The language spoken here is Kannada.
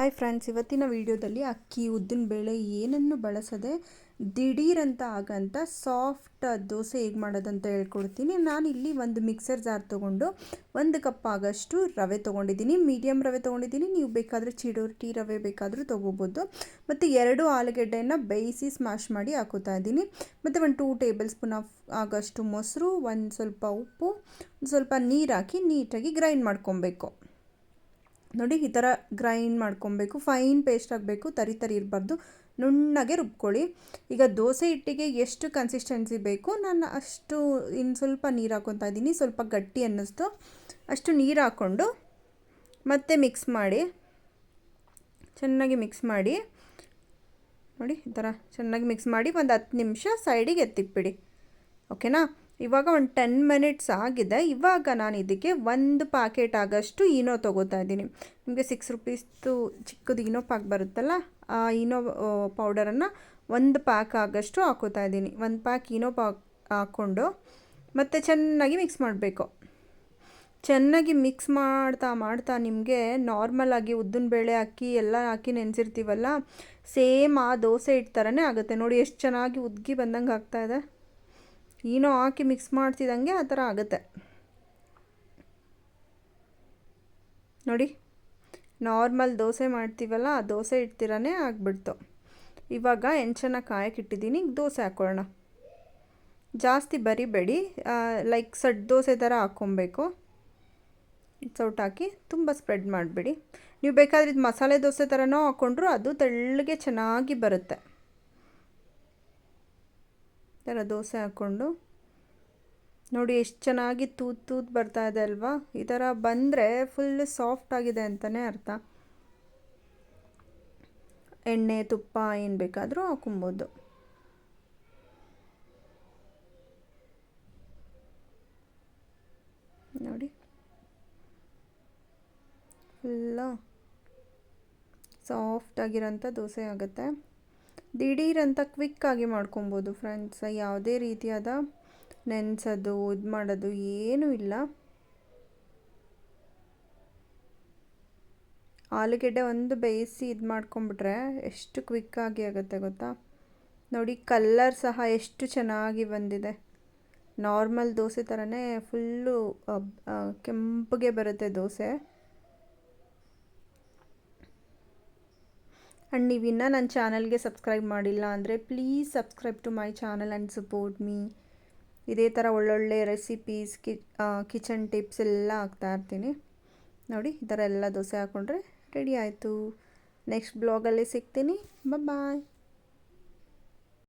ಹಾಯ್ ಫ್ರೆಂಡ್ಸ್, ಇವತ್ತಿನ ವಿಡಿಯೋದಲ್ಲಿ ಅಕ್ಕಿ ಉದ್ದಿನ ಬೇಳೆ ಏನನ್ನು ಬಳಸದೆ ದಿಢೀರಂತ ಆಗಂತ ಸಾಫ್ಟ್ ದೋಸೆ ಹೇಗೆ ಮಾಡೋದಂತ ಹೇಳ್ಕೊಡ್ತೀನಿ. ನಾನಿಲ್ಲಿ ಒಂದು ಮಿಕ್ಸರ್ ಜಾರ್ ತೊಗೊಂಡು 1 ಕಪ್ ಆಗಷ್ಟು ರವೆ ತೊಗೊಂಡಿದ್ದೀನಿ. ಮೀಡಿಯಮ್ ರವೆ ತೊಗೊಂಡಿದ್ದೀನಿ. ನೀವು ಬೇಕಾದರೆ ಚಿರೋಟಿ ರವೆ ಬೇಕಾದರೂ ತೊಗೋಬೋದು. ಮತ್ತು 2 ಆಲೂಗೆಡ್ಡೆಯನ್ನು ಬೇಯಿಸಿ ಸ್ಮ್ಯಾಶ್ ಮಾಡಿ ಹಾಕೋತಾ ಇದ್ದೀನಿ. ಮತ್ತು 2 ಟೇಬಲ್ ಸ್ಪೂನ್ ಆಗಷ್ಟು ಮೊಸರು, ಒಂದು ಸ್ವಲ್ಪ ಉಪ್ಪು, ಸ್ವಲ್ಪ ನೀರು ಹಾಕಿ ನೀಟಾಗಿ ಗ್ರೈಂಡ್ ಮಾಡ್ಕೊಬೇಕು. ನೋಡಿ, ಈ ಥರ ಗ್ರೈಂಡ್ ಮಾಡ್ಕೊಬೇಕು. ಫೈನ್ ಪೇಸ್ಟ್ ಆಗಬೇಕು, ತರಿ ಇರಬಾರ್ದು, ನುಣ್ಣಗೆ ರುಬ್ಕೊಳ್ಳಿ. ಈಗ ದೋಸೆ ಹಿಟ್ಟಿಗೆ ಎಷ್ಟು ಕನ್ಸಿಸ್ಟೆನ್ಸಿ ಬೇಕು ನಾನು ಅಷ್ಟು ಇನ್ನು ಸ್ವಲ್ಪ ನೀರು ಹಾಕ್ಕೊತಾ ಇದ್ದೀನಿ. ಸ್ವಲ್ಪ ಗಟ್ಟಿ ಅನ್ನಿಸ್ತು ಅಷ್ಟು ನೀರು ಹಾಕ್ಕೊಂಡು ಮತ್ತೆ ಮಿಕ್ಸ್ ಮಾಡಿ, ಚೆನ್ನಾಗಿ ಮಿಕ್ಸ್ ಮಾಡಿ. ನೋಡಿ, ಈ ಥರ ಚೆನ್ನಾಗಿ ಮಿಕ್ಸ್ ಮಾಡಿ ಒಂದು 10 ನಿಮಿಷ ಸೈಡಿಗೆ ಎತ್ತಿಕ್ಬಿಡಿ. ಓಕೆನಾ? ಇವಾಗ ಒಂದು 10 ಮಿನಿಟ್ಸ್ ಆಗಿದೆ. ಇವಾಗ ನಾನು ಇದಕ್ಕೆ 1 ಪ್ಯಾಕೆಟ್ ಆಗಷ್ಟು ಈನೋ ತೊಗೋತಾ ಇದ್ದೀನಿ. ನಿಮಗೆ 6 ರುಪೀಸ್ದು ಚಿಕ್ಕದು ಈನೋ ಪ್ಯಾಕ್ ಬರುತ್ತಲ್ಲ, ಆ ಈನೋ ಪೌಡರನ್ನು 1 ಪ್ಯಾಕ್ ಆಗಷ್ಟು ಹಾಕೋತಾ ಇದ್ದೀನಿ. 1 ಪ್ಯಾಕ್ ಈನೋ ಹಾಕ್ಕೊಂಡು ಮತ್ತು ಚೆನ್ನಾಗಿ ಮಿಕ್ಸ್ ಮಾಡಬೇಕು. ಚೆನ್ನಾಗಿ ಮಿಕ್ಸ್ ಮಾಡ್ತಾ ನಿಮಗೆ ನಾರ್ಮಲಾಗಿ ಉದ್ದಿನಬೇಳೆ ಅಕ್ಕಿ ಎಲ್ಲ ಹಾಕಿ ನೆನೆಸಿರ್ತೀವಲ್ಲ, ಸೇಮ್ ಆ ದೋಸೆ ಹಿಟ್ಟು ಥರನೇ ಆಗುತ್ತೆ. ನೋಡಿ ಎಷ್ಟು ಚೆನ್ನಾಗಿ ಉದ್ಗಿ ಬಂದಂಗೆ ಆಗ್ತಾಯಿದೆ. ಈನೋ ಹಾಕಿ ಮಿಕ್ಸ್ ಮಾಡ್ತಿದ್ದಂಗೆ ಆ ಥರ ಆಗುತ್ತೆ. ನೋಡಿ, ನಾರ್ಮಲ್ ದೋಸೆ ಮಾಡ್ತೀವಲ್ಲ ಆ ದೋಸೆ ಇಡ್ತೀರನೇ ಆಗಿಬಿಡ್ತು. ಇವಾಗ ಹೆಂಚನ್ನ ಕಾಯಕ್ಕಿಟ್ಟಿದ್ದೀನಿ. ದೋಸೆ ಹಾಕ್ಕೊಳ್ಳೋಣ. ಜಾಸ್ತಿ ಬರಿಬೇಡಿ, ಲೈಕ್ ಸಡ್ ದೋಸೆ ಥರ ಹಾಕ್ಕೊಬೇಕು. ಸೌಟ್ ಹಾಕಿ ತುಂಬ ಸ್ಪ್ರೆಡ್ ಮಾಡಿಬಿಡಿ. ನೀವು ಬೇಕಾದ್ರೆ ಇದು ಮಸಾಲೆ ದೋಸೆ ಥರನೂ ಹಾಕ್ಕೊಂಡ್ರು ಅದು ತೆಳ್ಳಗೆ ಚೆನ್ನಾಗಿ ಬರುತ್ತೆ. ಈ ಥರ ದೋಸೆ ಹಾಕ್ಕೊಂಡು ನೋಡಿ ಎಷ್ಟು ಚೆನ್ನಾಗಿ ತೂತು ಬರ್ತಾ ಇದೆ ಅಲ್ವಾ? ಈ ಥರ ಬಂದರೆ ಫುಲ್ ಸಾಫ್ಟ್ ಆಗಿದೆ ಅಂತಲೇ ಅರ್ಥ. ಎಣ್ಣೆ ತುಪ್ಪ ಏನು ಬೇಕಾದರೂ ಹಾಕೊಬೋದು. ನೋಡಿ, ಫುಲ್ಲ ಸಾಫ್ಟಾಗಿರೋಂಥ ದೋಸೆ ಆಗುತ್ತೆ. ದಿಢೀರಂತ ಕ್ವಿಕ್ಕಾಗಿ ಮಾಡ್ಕೊಬೋದು ಫ್ರೆಂಡ್ಸ್. ಯಾವುದೇ ರೀತಿಯಾದ ನೆನೆಸೋದು ಇದು ಮಾಡೋದು ಏನೂ ಇಲ್ಲ. ಆಲೂಗೆಡ್ಡೆ ಒಂದು ಬೇಯಿಸಿ ಇದು ಮಾಡ್ಕೊಂಬಿಟ್ರೆ ಎಷ್ಟು ಕ್ವಿಕ್ಕಾಗಿ ಆಗುತ್ತೆ ಗೊತ್ತಾ? ನೋಡಿ, ಕಲ್ಲರ್ ಸಹ ಎಷ್ಟು ಚೆನ್ನಾಗಿ ಬಂದಿದೆ. ನಾರ್ಮಲ್ ದೋಸೆ ಥರನೇ ಫುಲ್ಲು ಕೆಂಪಗೆ ಬರುತ್ತೆ ದೋಸೆ. ಆ್ಯಂಡ್ ನೀವಿನ್ನೂ ನನ್ನ ಚಾನಲ್ಗೆ ಸಬ್ಸ್ಕ್ರೈಬ್ ಮಾಡಿಲ್ಲ ಅಂದರೆ please subscribe to my channel and support me. ಇದೇ ಥರ ಒಳ್ಳೊಳ್ಳೆ ರೆಸಿಪೀಸ್, ಕಿಚನ್ ಟಿಪ್ಸ್ ಎಲ್ಲ ಹಾಕ್ತಾಯಿರ್ತೀನಿ. ನೋಡಿ, ಈ ಥರ ಎಲ್ಲ ದೋಸೆ ಹಾಕ್ಕೊಂಡ್ರೆ ರೆಡಿ ಆಯಿತು. ನೆಕ್ಸ್ಟ್ ಬ್ಲಾಗಲ್ಲಿ ಸಿಗ್ತೀನಿ. ಬಾಯ್.